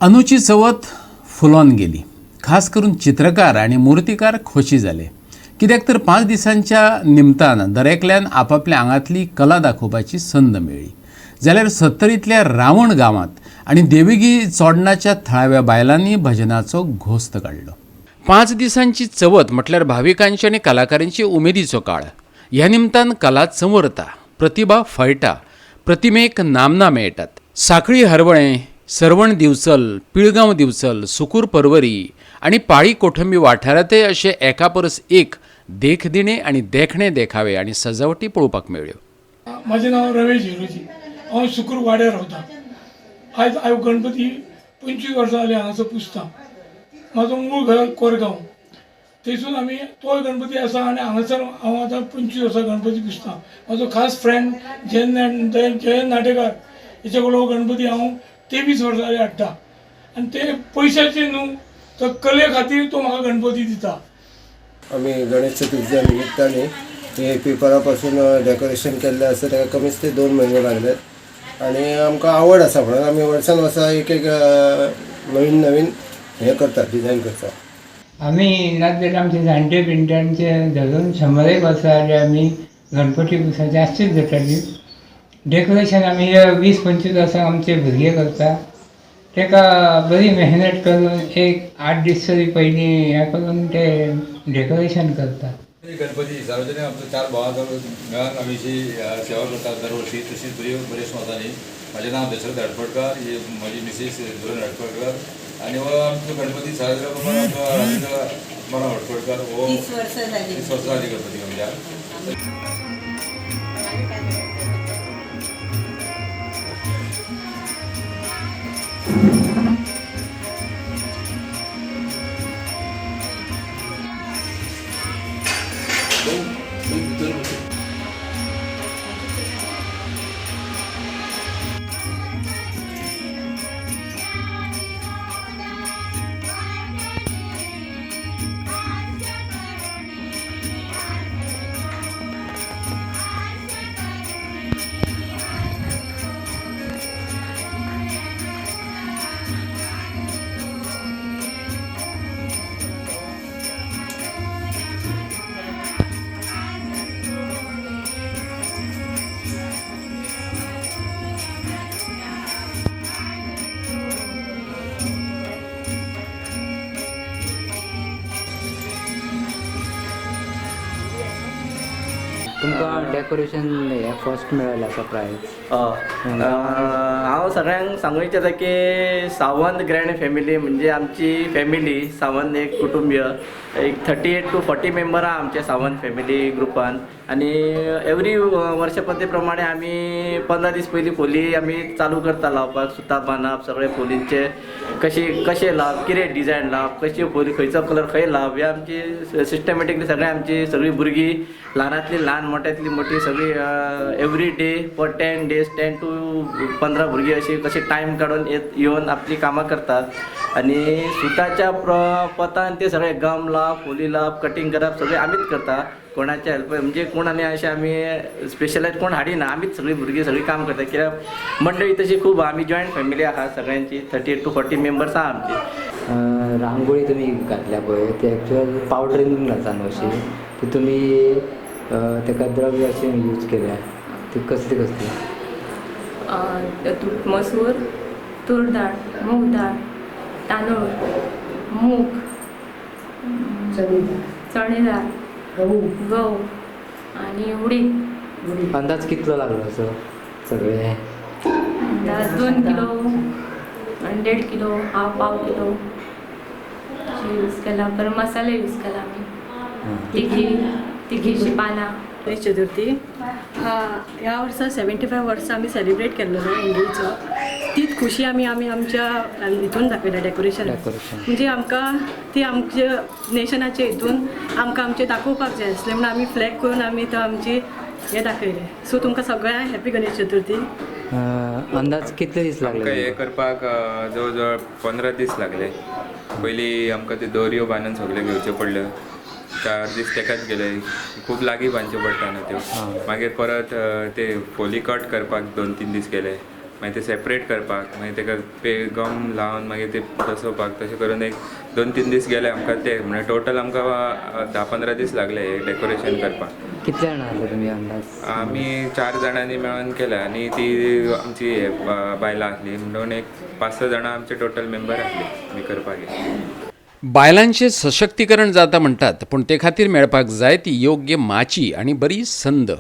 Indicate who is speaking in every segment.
Speaker 1: अंदूची चवथ फुलोवन गेली. खास करून चित्रकार आणि मूर्तिकार खोशी जाले, कित्याक तर 5 दिसांच्या निमतान दरेकल्यान आपापल्या आंगातली कला दाखोवपाची संद मेळ्ळी. जाल्यार सत्तरींतल्या रावण गांवांत आनी देविगी चोडणाच्या थळाव्या बायलांनी भजनाचो घोस्त काडलो. 5 दिसांची चवथ म्हटल्यार भाविकांची आनी कलाकारांची उमेदीचो काळ. ह्या निमतान कला चंवरता, प्रतिभा फळटा, प्रतिमेक नामना मेळटात. साखळी हरवळें, सरवण दिवचल, पिळगांव दिवचल, सुकूर पर्वरी आनी पाळी कोठंबी वाठारांतय अशे एका परस एक देखदिणे आनी देखणे देखावे आनी सजावटी पळोवपाक मेळ्ळ्यो.
Speaker 2: माझे नाव रमेश हिरोजी. हांव सुकूर वाड्यार रावतां. आयज हांव गणपती 25 वर्सां जालीं हांगासर पुजतां. म्हाजो मूळ घर कोरगांव. थंयसून आमी तो गणपती आसा आनी हांगासर हांव आतां 25 वर्सां गणपती पुजतां. म्हाजो खास फ्रेंड जयंत नाटेकार हेचे कडलो गणपती हांव 23 वर्सां जालीं हाडटा. आनी ते पयशांचे न्हू, तर कले खातीर तो म्हाका गणपती दिता.
Speaker 3: आम्ही गणेश चतुर्थीच्या निमित्ताने हे पेपरा पासून डेकोरेशन केल्लें आसा, ताका कमीच ते 2 म्हयने लागल्यात. आनी आमकां आवड आसा म्हणून आमी वर्सान वर्सा एक नवीन हे करता, डिजायन करता.
Speaker 4: आम्ही राज्यात आमचे जाणटे पिंट्यांचे धरून 100 वर्सां जाली आमी गणपती पुजता. जास्तीच जाताली. डेकोरेशन आमी 20-25 वर्सां आमचे भुरगे करता. ताका बरी मेहनत करून एक 8 दीस तरी पयलीं हें करून ते डेकोरेशन करता.
Speaker 5: गणपती सार्वजनीक आमचो 4 भावां मेळून आमी अशी सेवा करतात दरवर्षी. तशीच बऱ्यो संस्थांनी. म्हजें नांव दशरथ हडफडकर, ही म्हजी मिसेस धरून हडफडकर, आनी हो आमचो गणपती साजरा करपाक आमचो राजेंद्र मरा हडफडकर. हो 30 वर्सां जाली गणपती आमच्या.
Speaker 6: तुमकां डेकोरेशन हे फर्स्ट मेळ्ळें आसा प्रायज.
Speaker 7: हांव सगळ्यांक सांगूं इच्छिता की सावंत ग्रँड फॅमिली म्हणजे आमची फॅमिली सावंत एक कुटुंबीय एक 38 to 40 मेंबर आहा आमच्या सावंत फॅमिली ग्रुपान. आनी एवरी वर्षपती प्रमाणे आमी 15 दीस पयलीं फोली आमी चालू करता लावपाक. सुतां बांदप सगळे फोलींचे कशे लावप, कितें डिजायन लावप, कशी फोली खंयचो कलर खंय लावप, हे आमची सिस्टमॅटिकली सगळें आमची सगळीं भुरगीं ल्हानांतली ल्हान मोठ्यांतली मोठी सगळी every day for 10 days 10 to 15 भुरगीं अशी कशी टायम काडून येवन आपली कामां करतात. आनी सुताच्या पतान ते सगळे गम लावप, फोली लावप, कटींग करप सगळें आमीच करता. कोणाच्या हेल्प म्हणजे कोण आनी अशें आमी स्पेशलायज कोण हाडिना, आमीच सगळीं भुरगीं सगळीं काम करता. कित्याक मंडळी तशी खूब आमी जॉयंट फॅमिली आहा सगळ्यांची 38 to 40 मेंबर्स आहा आमची.
Speaker 6: रांगोळी तुमी घातल्या पळय ते एक्चुअल पावडरीन घालता न्हू अशी, ती तुमी ताका द्रव्य अशें यूज केल्या, ती कसली कसली?
Speaker 8: तातूंत मसूर, तूर दाळ, मूग दाळ, तांदूळ, मूग, चणे दाळ, गहू आनी उडीद.
Speaker 6: अंदाज कितलो लागलो असो सगळे?
Speaker 8: अंदाज 2 किलो, 1.5 किलो, पाव किलो अशें यूज केला. परत मसाले यूज केला आमी. तिखीची पानां.
Speaker 9: गणेश चतुर्थी ह्या वर्सा 75 वर्सां आमी सेलिब्रेट केल्लो हिंदूचो. तीच खुशी आमी आमच्या हितून दाखयल्या डेकोरेशन. म्हणजे आमकां ती आमच्या नेशनाचे हितून आमकां आमचें दाखोवपाक जाय आसलें म्हणून आमी फ्लॅग करून आमी तो आमची हे दाखयलें. सो तुमकां सगळ्यांक हॅपी गणेश चतुर्थी.
Speaker 6: अंदाज कितले दीस लागले
Speaker 10: हे करपाक? जवळ जवळ 15 दीस लागले. पयलीं आमकां ते दोरयो बांदून सगळे घेवच्यो पडल्यो. 4 दीस तेकाच गेले. खूब लागीं बांदच्यो पडटा न्हू त्यो. मागीर परत ते फोली कट करपाक 2-3 दीस गेले. मागीर ते सेपरेट करपाक मागीर तेका गम लावन मागीर ते बसोवपाक तशें करून एक 2-3 दीस गेले आमकां ते म्हणजे टोटल आमकां 10-15 दीस लागले हे डेकोरेशन करपाक.
Speaker 6: कितले जाणां आसले तुमी अंदाज?
Speaker 10: आमी 4 जाणांनी मेळून केला आनी ती आमची बायलां आसली म्हणून एक 5-6 जाणां आमचे टोटल मेंबर आसले आमी करपाक.
Speaker 1: बायलांचे सशक्तीकरण जाता म्हणटात, पूण ते खातीर मेळपाक जाय ती योग्य माची आनी बरी संद.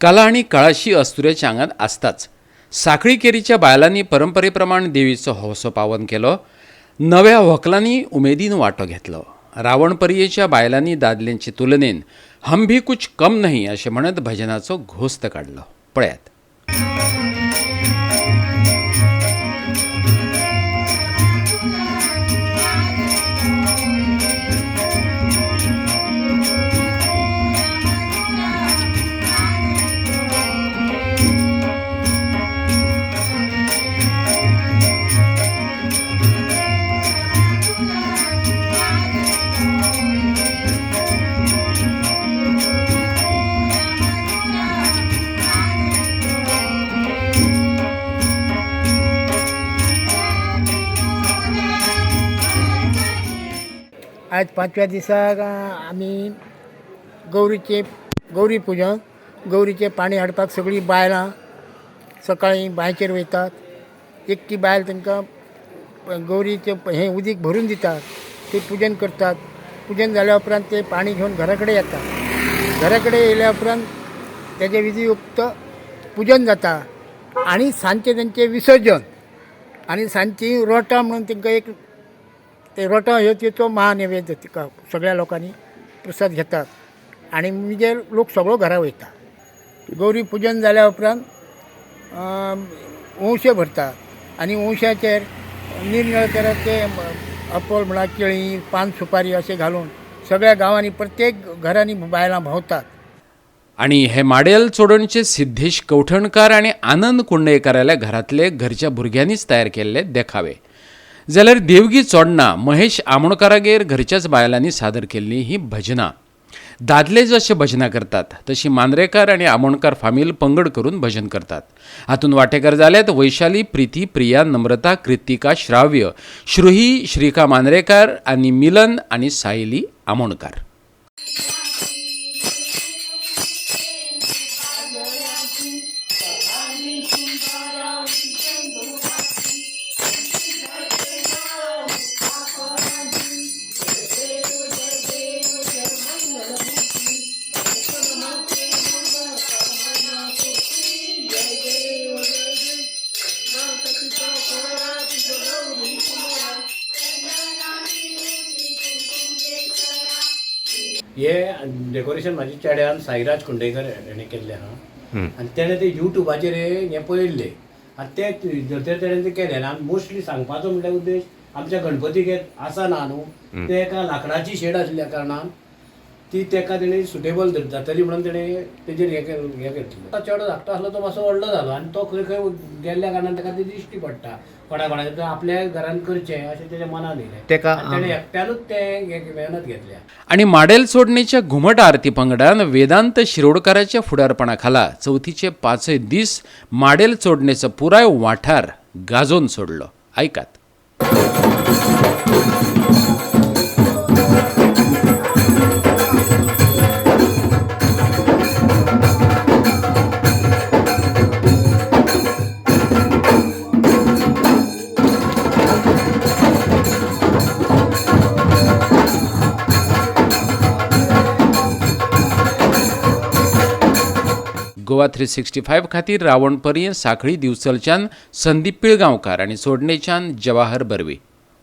Speaker 1: कला आनी कळाशी अस्तुऱ्याच्या आंगात आसताच. साखळी केरीच्या बायलांनी परंपरे प्रमाण देवीचो हौसो पावन केलो. नव्या व्हंकलांनी उमेदीन वांटो घेतलो. रावण परयेच्या बायलांनी दादल्यांचे तुलनेन हम भी कुछ कम नहीं अशें म्हणत भजनाचो घोस्त काडलो. पळयात.
Speaker 11: आज 5व्या दिसाक आमी गौरी पुजन, गौरीचे पाणी हाडपाक सगळीं बायलां सकाळीं बांयचेर वयतात. एकटी बायल तांकां गौरीचें हें उदीक भरून दितात, ते पुजन करतात. पुजन जाल्या उपरांत ते पाणी घेवन घरा कडेन येतात. घरा कडेन येयल्या उपरांत तेजे विधियुक्त पुजन जाता आनी सांजचें तेंचें विसर्जन. आनी सांजची रोटां म्हणून तांकां एक ते रोटां ह्यो त्यो महानैवेद्य तिका सगळ्या लोकांनी प्रसाद घेतात आनी म्हणजे लोक सगळो घरा वयता. गौरी पुजन जाल्या उपरांत वंशे भरतात आनी वंशाचेर निरनिळ्या अपोल म्हणा केळीं पान सुपारी अशें घालून सगळ्या गांवांनी प्रत्येक घरांनी बायलां भोंवतात.
Speaker 1: आणि हे माडेल चोडणचे सिद्धेश कवठणकार आणि आनंद कुंडयकाराल्या घरातले घरच्या भुरग्यांनीच तयार केल्ले देखावे. जाल्यार देवगी चोडणा महेश आमोणकारागेर घरच्याच बायलांनी सादर केल्ली ही भजनां. दादले जशे भजनां करतात तशी मांद्रेकार आणि आमोणकार फामील पंगड करून भजन करतात. हातून वांटेकार जाल्यात वैशाली, प्रिती, प्रिया, नम्रता, कृतिका, श्राव्य, श्रुही, श्रीका मांद्रेकार आणि मिलन आणि सायली आमोणकार.
Speaker 12: हे डेकोरेशन म्हाज्या चेड्यान साईराज कुंडेकर हेणें केल्लें आहा आनी तेणें ते युट्यूबाचेर हें पळयल्लें. आतां ते जर तेणें तें केलें आनी मोस्टली सांगपाचो म्हणल्यार उद्देश आमच्या गणपतीक आसा ना न्हू ते एका लाकडाची शेड आसल्या कारणान ती तेका तेणें सुटेबल जातली म्हणून तेणें तेजेर हें घेतलें. तो चेडो धाकटो आसलो तो मातसो व्हडलो जालो आनी तो खंय खंय गेल्ल्या कारणान ताका ती दिश्टी पडटा कोणाक आपल्या घरान करचें अशें तेज्या मनान येयलें. तेणें एकट्यानूच तें मेहनत घेतल्या.
Speaker 1: आणि माडेल चोडणेच्या घुमट आरती पंगडान वेदांत शिरोडकाराच्या फुडारपणा खाला चवथीचे 5 दीस माडेल चोडणेचो पुराय वाठार गाजोवन सोडलो. ऐकात. गोवा 365 खातीर रावण परये, साखळी दिवचलच्यान संदीप पिळगांवकार आणि सोडणेच्यान जवाहर बर्वे.